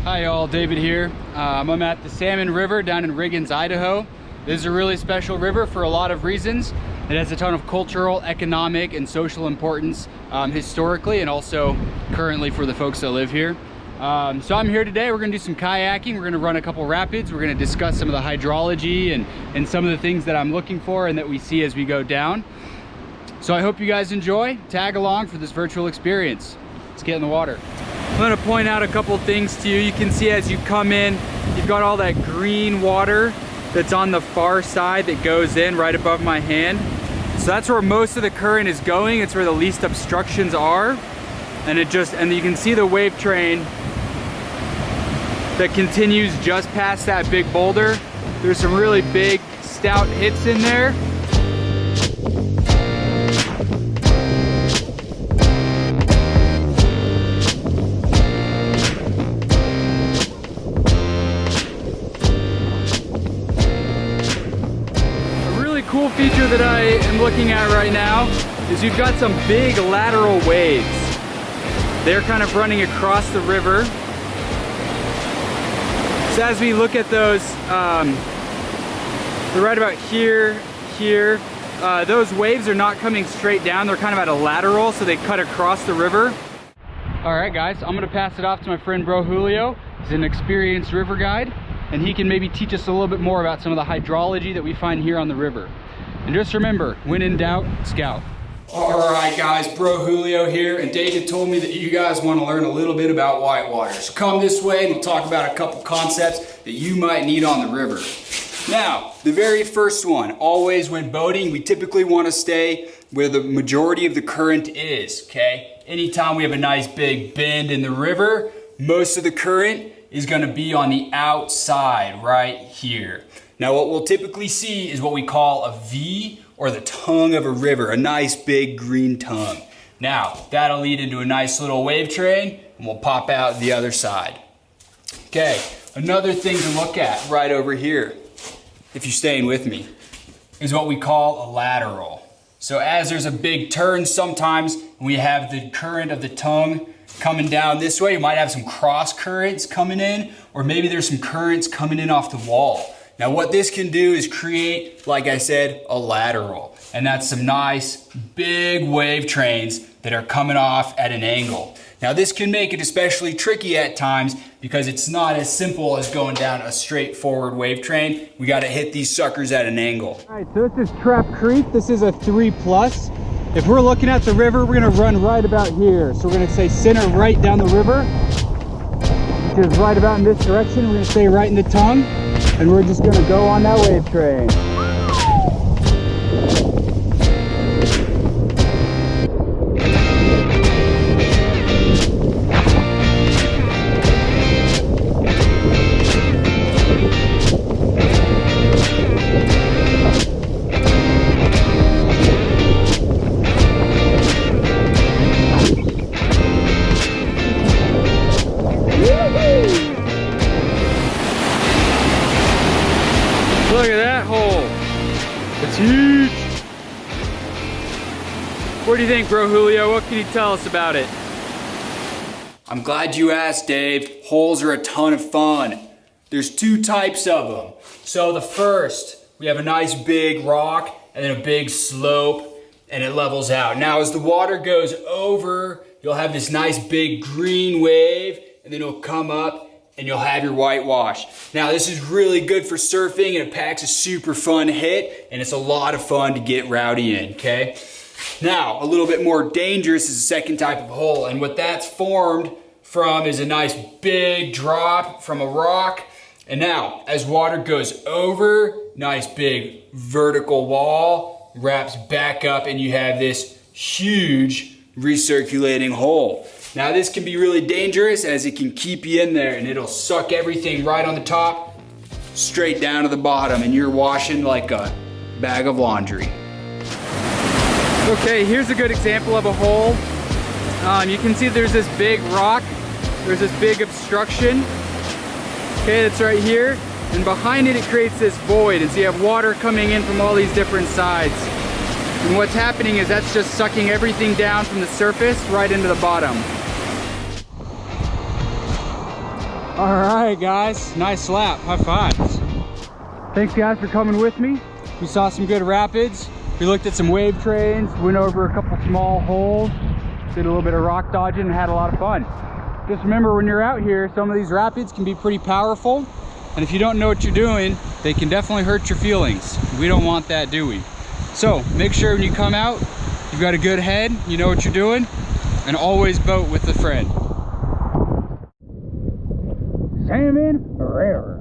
Hi y'all, David here. I'm at the Salmon River down in Riggins, Idaho. This is a really special river for a lot of reasons. It has a ton of cultural, economic, and social importance historically and also currently for the folks that live here. So I'm here today. We're gonna do some kayaking. We're gonna run a couple rapids. We're gonna discuss some of the hydrology and some of the things that I'm looking for and that we see as we go down. So I hope you guys enjoy. Tag along for this virtual experience. Let's get in the water. I'm gonna point out a couple things to you. You can see as you come in, you've got all that green water that's on the far side that goes in right above my hand. So that's where most of the current is going. It's where the least obstructions are. And you can see the wave train that continues just past that big boulder. There's some really big stout hits in there. Cool feature that I am looking at right now is you've got some big lateral waves. They're kind of running across the river. So as we look at those, they're right about here, those waves are not coming straight down. They're kind of at a lateral, so they cut across the river. All right, guys, I'm gonna pass it off to my friend Bro Julio. He's an experienced river guide, and he can maybe teach us a little bit more about some of the hydrology that we find here on the river. And just remember, when in doubt, scout. All right, guys, Bro Julio here, and David told me that you guys want to learn a little bit about whitewater. So come this way and we'll talk about a couple concepts that you might need on the river. Now, the very first one, always when boating, we typically want to stay where the majority of the current is, okay? Anytime we have a nice big bend in the river, most of the current is going to be on the outside right here. Now what we'll typically see is what we call a V, or the tongue of a river, a nice big green tongue. Now that'll lead into a nice little wave train and we'll pop out the other side. Okay, another thing to look at right over here, if you're staying with me, is what we call a lateral. So as there's a big turn, sometimes we have the current of the tongue coming down this way. You might have some cross currents coming in, or maybe there's some currents coming in off the wall. Now what this can do is create, like I said, a lateral. And that's some nice big wave trains that are coming off at an angle. Now this can make it especially tricky at times because it's not as simple as going down a straightforward wave train. We gotta hit these suckers at an angle. All right, so this is Trap Creek. This is a 3+. If we're looking at the river, we're gonna run right about here. So we're gonna say center right down the river, which is right about in this direction. We're gonna stay right in the tongue, and we're just gonna go on that wave train. Look at that hole. It's huge. What do you think, Bro Julio? What can you tell us about it? I'm glad you asked, Dave. Holes are a ton of fun. There's two types of them. So the first, we have a nice big rock and then a big slope, and it levels out. Now as the water goes over, you'll have this nice big green wave, and then it'll come up and you'll have your whitewash. Now this is really good for surfing, and it packs a super fun hit, and it's a lot of fun to get rowdy in, okay? Now, a little bit more dangerous is the second type of hole, and what that's formed from is a nice big drop from a rock, and now, as water goes over, nice big vertical wall, wraps back up, and you have this huge recirculating hole. Now this can be really dangerous as it can keep you in there and it'll suck everything right on the top, straight down to the bottom, and you're washing like a bag of laundry. Okay, here's a good example of a hole. You can see there's this big rock, there's this big obstruction. Okay, that's right here. And behind it, it creates this void. And so you have water coming in from all these different sides. And what's happening is that's just sucking everything down from the surface right into the bottom. All right, guys, nice slap, high fives. Thanks guys for coming with me. We saw some good rapids. We looked at some wave trains, went over a couple small holes, did a little bit of rock dodging, and had a lot of fun. Just remember, when you're out here, some of these rapids can be pretty powerful, and if you don't know what you're doing, they can definitely hurt your feelings. We don't want that, do we? So make sure when you come out, you've got a good head, you know what you're doing, and always boat with a friend. Salmon forever.